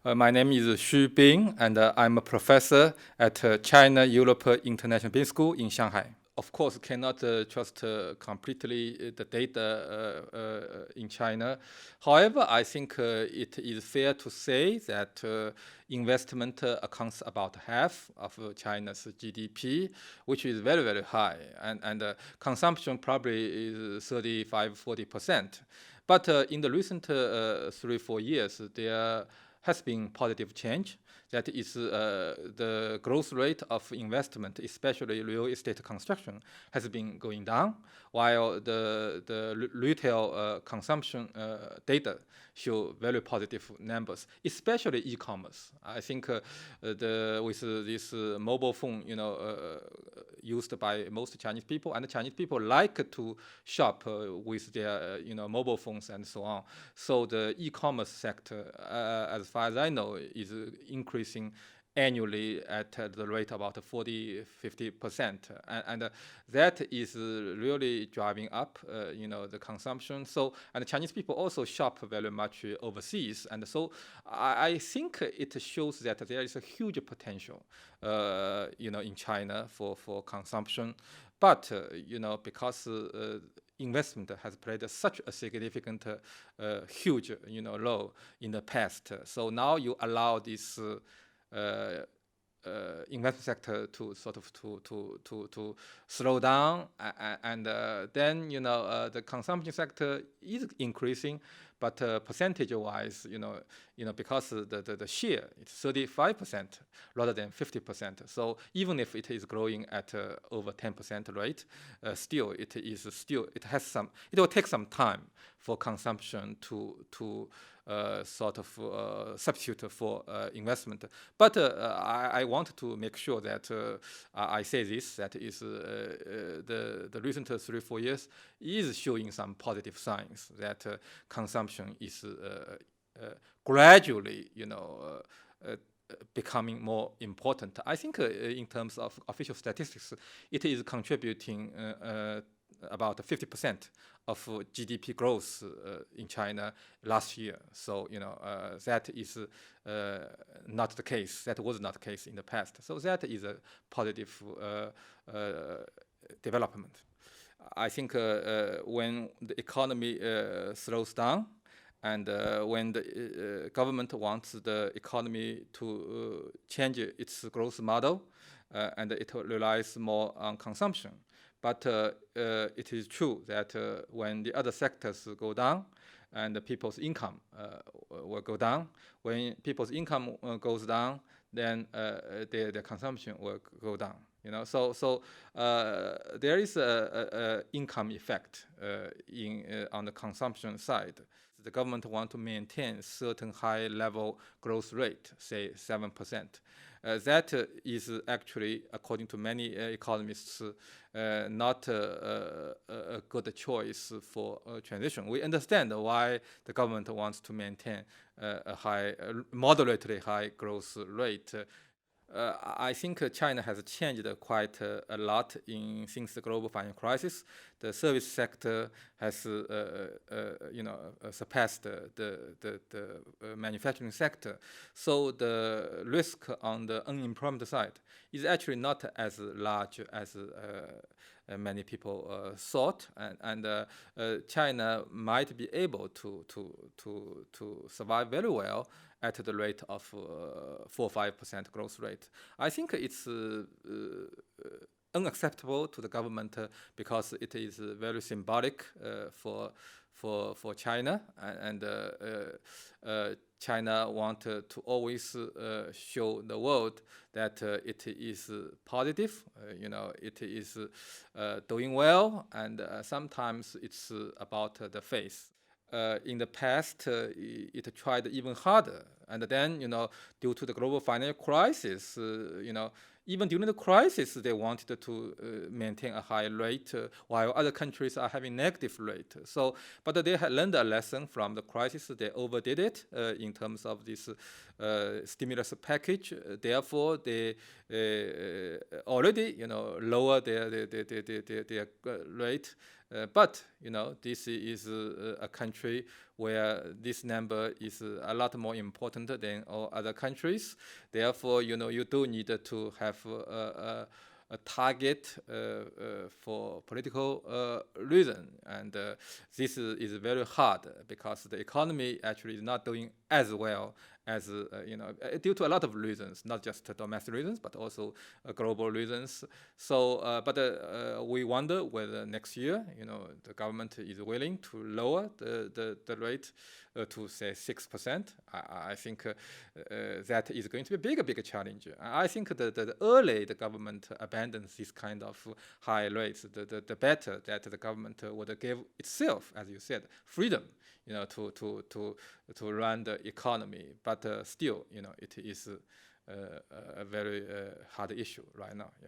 My name is Xu Bing, and I'm a professor at China Europe International Business School in Shanghai. Of course, cannot trust completely the data in China. However, I think it is fair to say that investment accounts about half of China's GDP, which is very, very high, and consumption probably is 35–40%. But in the recent 3–4 years, there has been positive change. That is, the growth rate of investment, especially real estate construction, has been going down, while the retail consumption data show very positive numbers, especially e-commerce. I think with this mobile phone, used by most Chinese people, and Chinese people like to shop with their mobile phones and so on. So the e-commerce sector, as far as I know, is increasing annually at the rate about 40–50%, and that is really driving up the consumption. So, and Chinese people also shop very much overseas, and so I think it shows that there is a huge potential in China for consumption. But because investment has played such a significant, huge role in the past, so now you allow this investment sector to sort of to slow down, and then the consumption sector is increasing, but percentage-wise, because the share is 35% rather than 50%. So even if it is growing at over 10% rate, still it will take some time for consumption to sort of substitute for investment. But I want to make sure that I say this, that is the recent 3–4 years is showing some positive signs that consumption is gradually, becoming more important. I think in terms of official statistics, it is contributing about 50% of GDP growth in China last year. So that is not the case. That was not the case in the past. So that is a positive development. I think when the economy slows down, and when the government wants the economy to change its growth model, and it relies more on consumption. But it is true that when the other sectors go down, and the people's income will go down. When people's income goes down, then their consumption will go down. So there is a income effect on the consumption side. The government wants to maintain certain high level growth rate, say 7%. That is actually, according to many economists, not a good choice for transition. We understand why the government wants to maintain a moderately high growth rate. I think China has changed quite a lot since the global financial crisis. The service sector has surpassed the manufacturing sector. So the risk on the unemployment side is actually not as large as many people thought, and China might be able to survive very well at the rate of 4–5% growth rate. I think it's unacceptable to the government because it is very symbolic for China, and China wanted to always show the world that it is positive, it is doing well, and sometimes it's about the face. In the past, it tried even harder, and then, due to the global financial crisis, even during the crisis, they wanted to maintain a high rate, while other countries are having negative rate. So, but they had learned a lesson from the crisis. They overdid it in terms of this stimulus package. Therefore, they already, lower their rate. But this is a country where this number is a lot more important than all other countries. Therefore, you do need to have a target for political reason, and this is very hard because the economy actually is not doing as well as due to a lot of reasons, not just domestic reasons, but also global reasons. So, but we wonder whether next year, the government is willing to lower the rate to say 6%. I think that is going to be a bigger challenge. I think the early the government abandons this kind of high rates, the better that the government would give itself, as you said, freedom, to run the economy. But still, it is a very hard issue right now. Yeah.